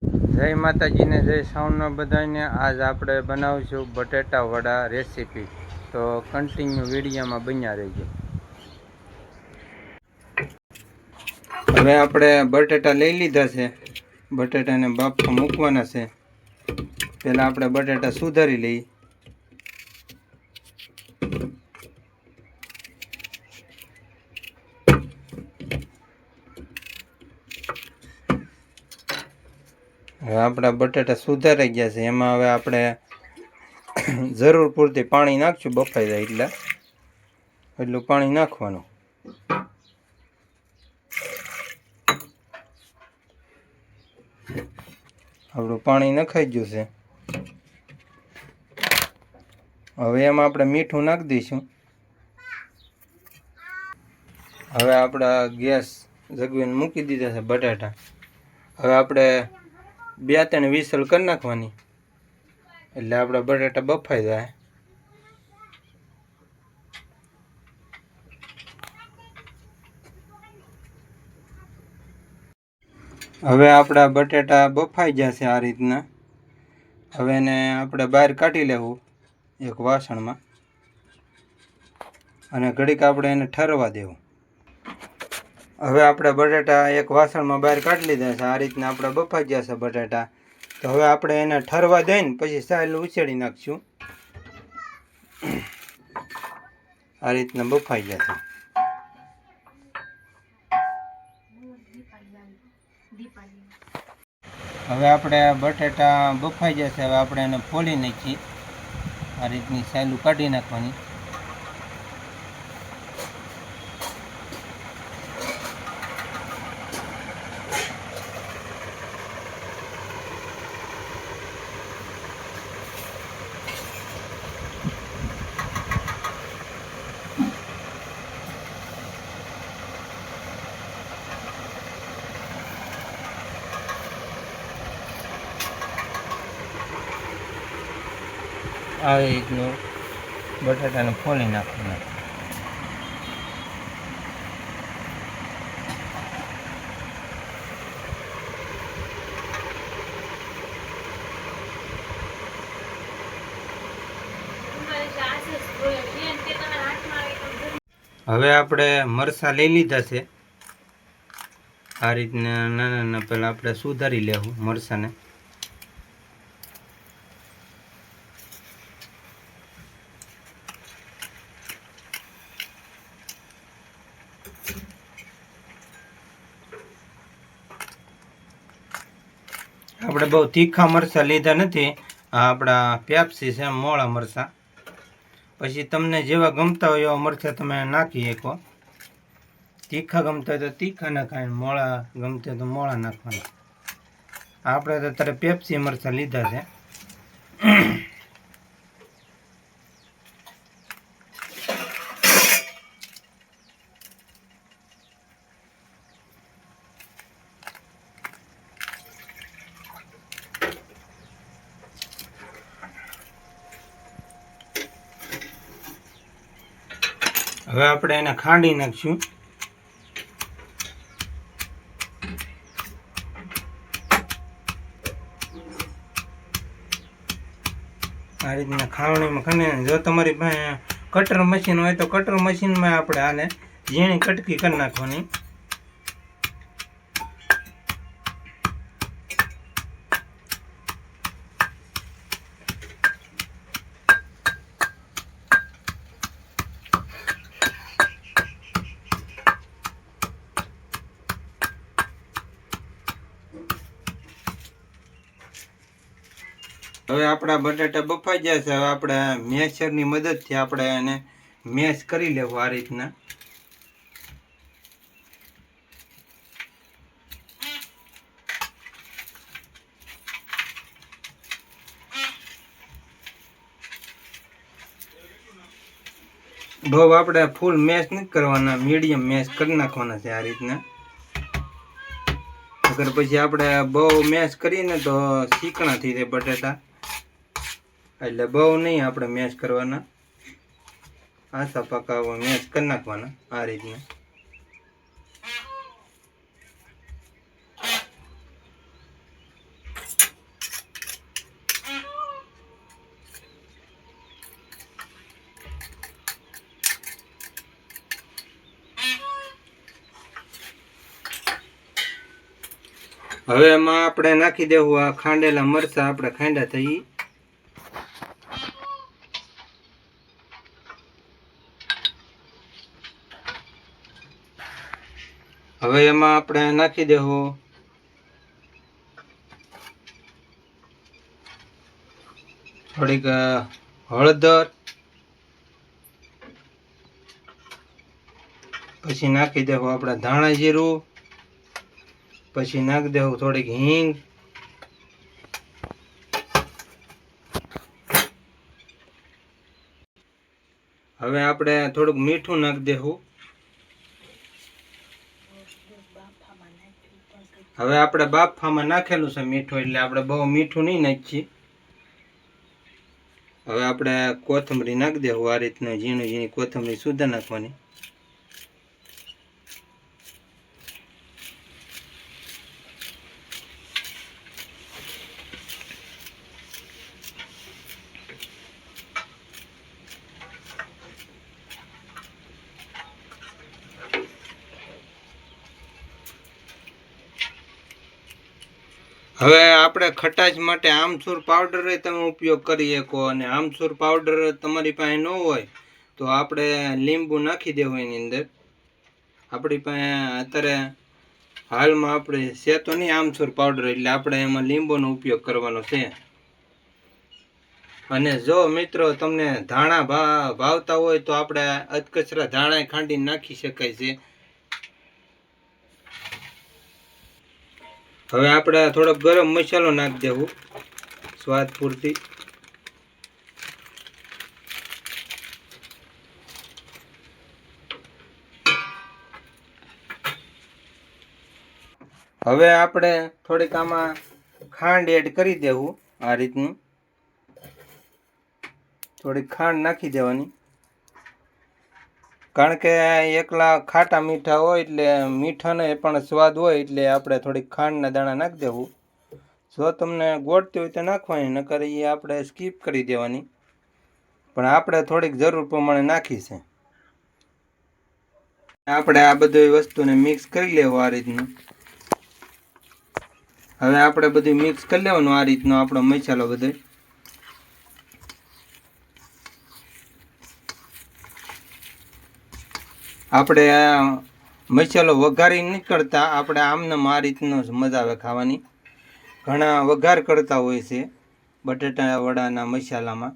જય માતાજી ને જય સાઉન્ડ બધાને। આજ આપણે બનાવીશું બટેટા વડા રેસીપી, તો કન્ટિન્યુ વિડીયોમાં બન્યા રહેજો। હવે આપણે બટેટા લઈ લીધા છે, બટેટાને બાફવા મૂકવાના છે। પહેલાં આપણે બટેટા સુધારી લઈએ। હવે આપણા બટાટા સુધારાઈ ગયા છે। એમાં હવે આપણે જરૂર પૂરતી પાણી નાખશું, બફાઈ જાય એટલું પાણી નાખવાનું। આપણું પાણી નખાઈ ગયું છે। હવે એમાં આપણે મીઠું નાખી દઈશું। હવે આપણા ગેસ જગવીને મૂકી દીધા છે બટાટા। હવે આપણે 2-3 વિસલ કરી નાખવાની, એટલે આપણા બટાટા બફાઈ જાય। હવે આપણા બટાટા બફાઈ ગયા છે આ રીતના। હવે એને આપણે બહાર કાઢી લેવું એક વાસણમાં, અને ઘડીક આપણે એને ઠરવા દેવું। હવે આપણે બટાટા એક વાસણમાં બહાર કાઢી લીધા છે। આ રીતના આપણે બફાઈ ગયા છે બટાટા। તો હવે આપણે એને ઠરવા દઈને પછી સાલ ઉછેડી નાખશું। આ રીતના બફાઈ ગયા છે। હવે આપણે બટાટા બફાઈ ગયા છે। હવે આપણે એને ફોલી નાખીએ। આ રીતની સાલું કાઢી નાખવાની। આ રીતનું બટાટાને ફોલી નાખવાના। હવે આપણે મરચાં લઈ લીધા છે। આ રીતના નાના નાના પહેલાં આપણે સુધારી લેવું મરચાંને। આપણે બહુ તીખા મરચાં લીધા નથી, આ આપણા પેપ્સી છે મોળા મરચાં। પછી તમને જેવા ગમતા હોય એવા મરચાં તમે નાખી શકો। તીખા ગમતા હોય તો તીખા નાખાય, મોળા ગમતા હોય તો મોળા નાખવાના। આપણે તો અત્યારે પેપ્સી મરચાં લીધા છે। હવે આપણે એને ખાંડી નાખશું। આ રીતના ખાવણીમાં ખાંડીને, જો તમારી પાસે કટર મશીન હોય તો કટર મશીનમાં આપણે આને ઝીણી કટકી કરી નાખવાની। હવે આપણા બટાટા બફાઈ ગયા છે। હવે આપણે મેશરની મદદથી આપણે એને મેશ કરી લેવું આ રીતના। બહુ આપણે ફૂલ મેશ નથી કરવાના, મીડિયમ મેશ કરી નાખવાના છે આ રીતના। અગર પછી આપણે બહુ મેશ કરીને તો ચીકણા થઈ જાય બટાટા, એટલે બહુ નહીં આપણે મેશ કરવાના, આછા પાકા મેશ કરી નાખવાના આ રીતના। હવે એમાં આપણે નાખી દેવું આ ખાંડેલા મરચાં આપણે ખાંડા થઈ. હવે એમાં આપણે નાખી દેવું થોડીક હળદર, પછી નાખી દેવું આપણે ધાણા જીરું, પછી નાખી દેવું થોડીક હિંગ, હવે આપણે થોડુંક મીઠું નાખી દેવું. હવે આપણે બાફામાં નાખેલું છે મીઠું, એટલે આપણે બહુ મીઠું નહીં નાખીએ. હવે આપણે કોથમરી નાખી દેવું આ રીતના ઝીણી ઝીણી કોથમરી સુધા નાખવાની. હવે આપણે ખટાશ માટે આમચૂર પાવડર તમે ઉપયોગ કરી શકો, અને આમચૂર પાવડર તમારી પાસે ન હોય તો આપણે લીંબુ નાખી દેવું એની અંદર. આપણી પાસે અત્યારે હાલમાં આપણે છે તો નહીં આમચૂર પાવડર, એટલે આપણે એમાં લીંબુનો ઉપયોગ કરવાનો છે. અને જો મિત્રો તમને ધાણા ભાવતા હોય તો આપણે અધકચરા ધાણા ખાંડીને નાખી શકાય છે. હવે આપણે થોડોક ગરમ મસાલો નાખી દેવું સ્વાદ પૂરતી. હવે આપણે થોડીક આમાં ખાંડ એડ કરી દેવું આ રીતનું. થોડીક ખાંડ નાખી દેવાની, કારણ કે એકલા ખાટા મીઠા હોય એટલે મીઠાનો પણ સ્વાદ હોય, એટલે આપણે થોડીક ખાંડના દાણા નાખી દેવું. જો તમને ગોળતી હોય તો નાખવાની, નકર એ આપણે સ્કીપ કરી દેવાની, પણ આપણે થોડીક જરૂર પ્રમાણે નાખી છે. આપણે આ બધી વસ્તુને મિક્સ કરી લેવું આ રીતનું. હવે આપણે બધું મિક્સ કરી લેવાનું આ રીતનો આપણો મસાલો બધો. આપણે મસાલો વઘારી નહીં કરતા, આપણે આમને આ રીતનો મજા આવે ખાવાની. ઘણા વઘાર કરતા હોય છે બટેટા વડાના મસાલામાં,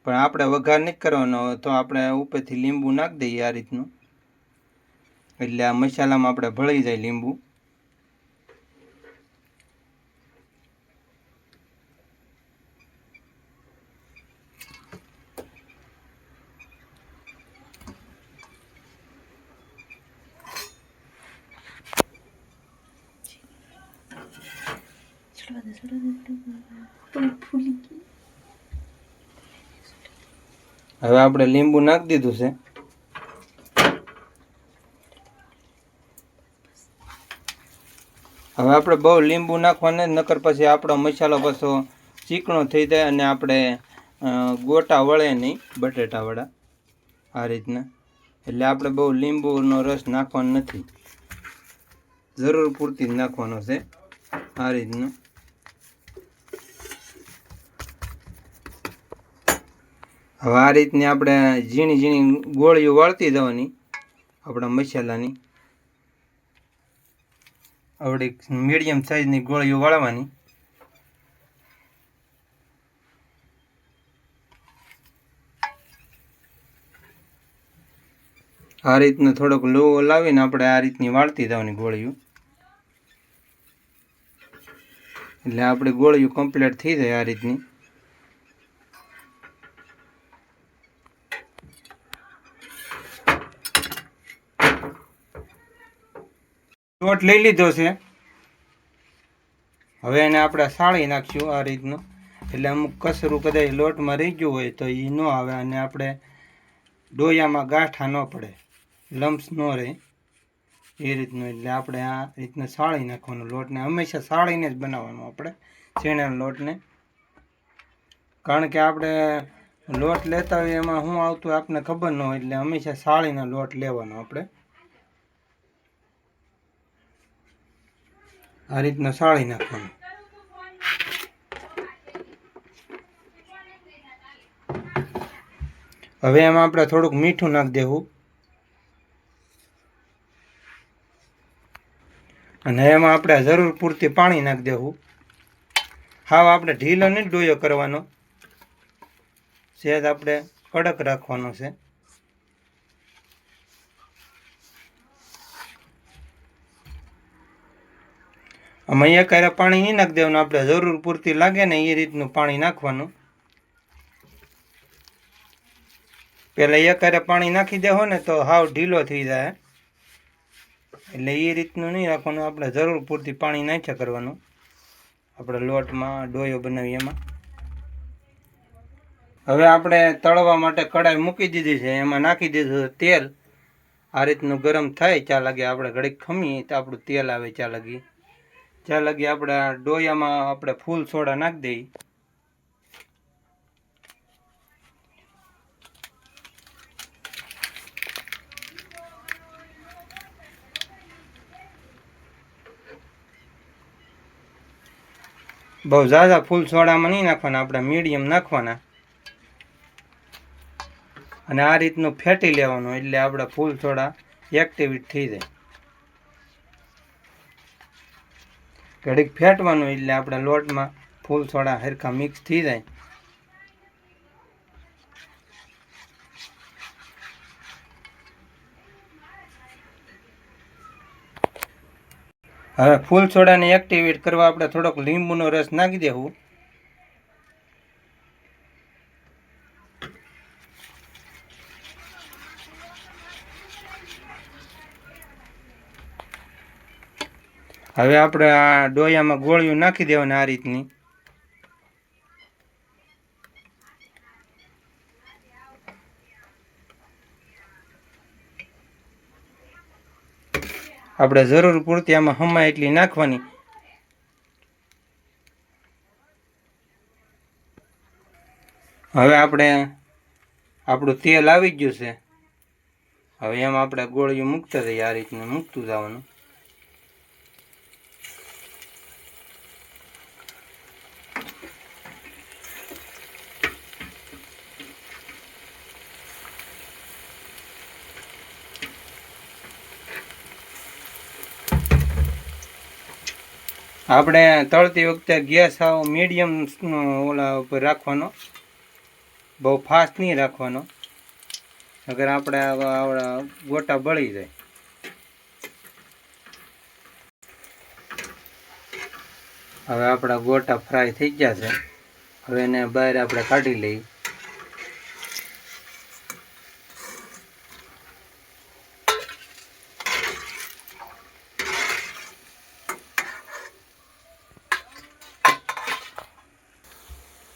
પણ આપણે વઘાર નહીં કરવાનો. તો આપણે ઉપરથી લીંબુ નાખી દઈએ આ રીતનું, એટલે આ મસાલામાં આપણે ભળી જાય લીંબુ. હવે આપણે લીંબુ નાખી દીધું છે. હવે આપણે બહુ લીંબુ નાખવાને, નકર પછી આપણો મસાલો પાછો ચીકણો થઈ જાય અને આપણે ગોટા વળે નહીં બટેટા વડા આ રીતના. એટલે આપણે બહુ લીંબુનો રસ નાખવાનો નથી, જરૂર પૂરતી જ નાખવાનો છે આ રીતનું. હવે આ રીતની આપણે ઝીણી ઝીણી ગોળીઓ વાળતી જવાની આપણા મસાલાની. આવડી મીડિયમ સાઈઝની ગોળીઓ વાળવાની. આ રીતનું થોડોક લોવો લાવીને આપણે આ રીતની વાળતી જવાની ગોળીઓ, એટલે આપણી ગોળીઓ કમ્પ્લીટ થઈ જાય આ રીતની. લોટ લઈ લીધો છે, હવે એને આપણે સાળી નાખશું આ રીતનું. એટલે અમુક કસરું કદાચ લોટમાં રહી ગયું હોય તો એ ન આવે, અને આપણે ડોયામાં ગાંઠા ન પડે, લમ્સ ન રહે એ રીતનું. એટલે આપણે આ રીતના સાળી નાખવાનો લોટને, હંમેશા સાળીને જ બનાવવાનો આપણે ચણાના લોટને. કારણ કે આપણે લોટ લેતા હોય એમાં શું આવતું આપણને ખબર ન હોય, એટલે હંમેશા સાળીનો લોટ લેવાનો આપણે. આ રીતના સાળી નાખવાનું. હવે એમાં આપણે થોડુંક મીઠું નાખી દેવું અને એમાં આપણે જરૂર પૂરતી પાણી નાખી દેવું. હાવ આપણે ઢીલો નહીં ડોયો કરવાનો, સહેજ આપણે કડક રાખવાનો છે. આમાં એક હારે પાણી નહીં નાખી દેવાનું, આપણે જરૂર પૂરતી લાગે ને એ રીતનું પાણી નાખવાનું. પહેલાં એક હારે પાણી નાખી દેવો ને તો હાવ ઢીલો થઈ જાય, એટલે એ રીતનું નહીં રાખવાનું. આપણે જરૂર પૂરતી પાણી નાખ્યા કરવાનું આપણે લોટમાં ડોયો બનાવીએ એમાં. હવે આપણે તળવા માટે કડાઈ મૂકી દીધી છે, એમાં નાખી દીધું તેલ. આ રીતનું ગરમ થાય ચા લાગે આપણે ઘડીક ખમીએ તો આપણું તેલ આવે ચા લાગી આપણે ડોયામાં આપણે ફૂલ સોડા નાખી દઈએ. બહુ ઝાઝા ફૂલ સોડામાં નહીં નાખવાના, આપણે મીડિયમ નાખવાના અને આ રીતનું ફેટી લેવાનું, એટલે આપણે ફૂલ સોડા એક્ટિવેટ થઈ જાય. ઘડીક ફેટવાનું એટલે આપણે લોટમાં ફૂલ સોડા હરખા મિક્સ થઈ જાય. હવે ફૂલ સોડાને એક્ટિવેટ કરવા આપણે થોડોક લીંબુનો રસ નાખી દેવું. હવે આપણે આ ડોયામાં ગોળીઓ નાખી દેવાની આ રીતની. આપણે જરૂર પૂરતી આમાં હમાય એટલી નાખવાની. હવે આપણે આપણું તેલ આવી ગયું છે. હવે એમાં આપણે ગોળીઓ મૂકતા જઈએ, આ રીતનું મૂકતું જવાનું. આપણે તળતી વખતે ગેસ આવો મીડિયમ ઓલા ઉપર રાખવાનો, બહુ ફાસ્ટ નહીં રાખવાનો, અગર આપણે આવડા ગોટા બળી જાય. હવે આપણા ગોટા ફ્રાય થઈ ગયા છે. હવે એને બહાર આપણે કાઢી લઈએ.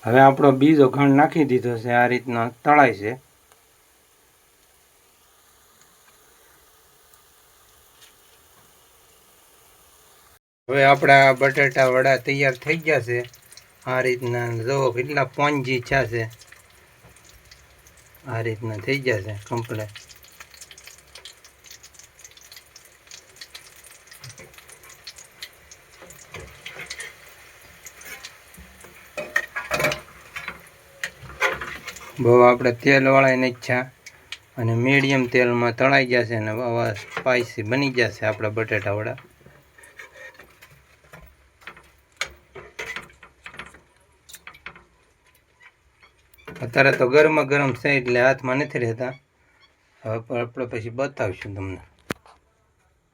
હવે આપણો બીજો ઘણ નાખી દીધો છે, આ રીતનો તળાય છે. હવે આપણા બટાટા વડા તૈયાર થઈ ગયા છે. આ રીતના જો કેટલા પોંજી ઈચ્છા છે, આ રીતના થઈ ગયા છે કમ્પ્લેટ. બહુ આપણે તેલવાળા ને ઈચ્છા અને મીડિયમ તેલમાં તળાઈ ગયા છે અને આવા સ્પાઈસી બની ગયા છે આપણા બટાટા વડા. અત્યારે તો ગરમા ગરમ છે એટલે હાથમાં નથી રહેતા. હવે આપણે પછી બતાવીશું તમને.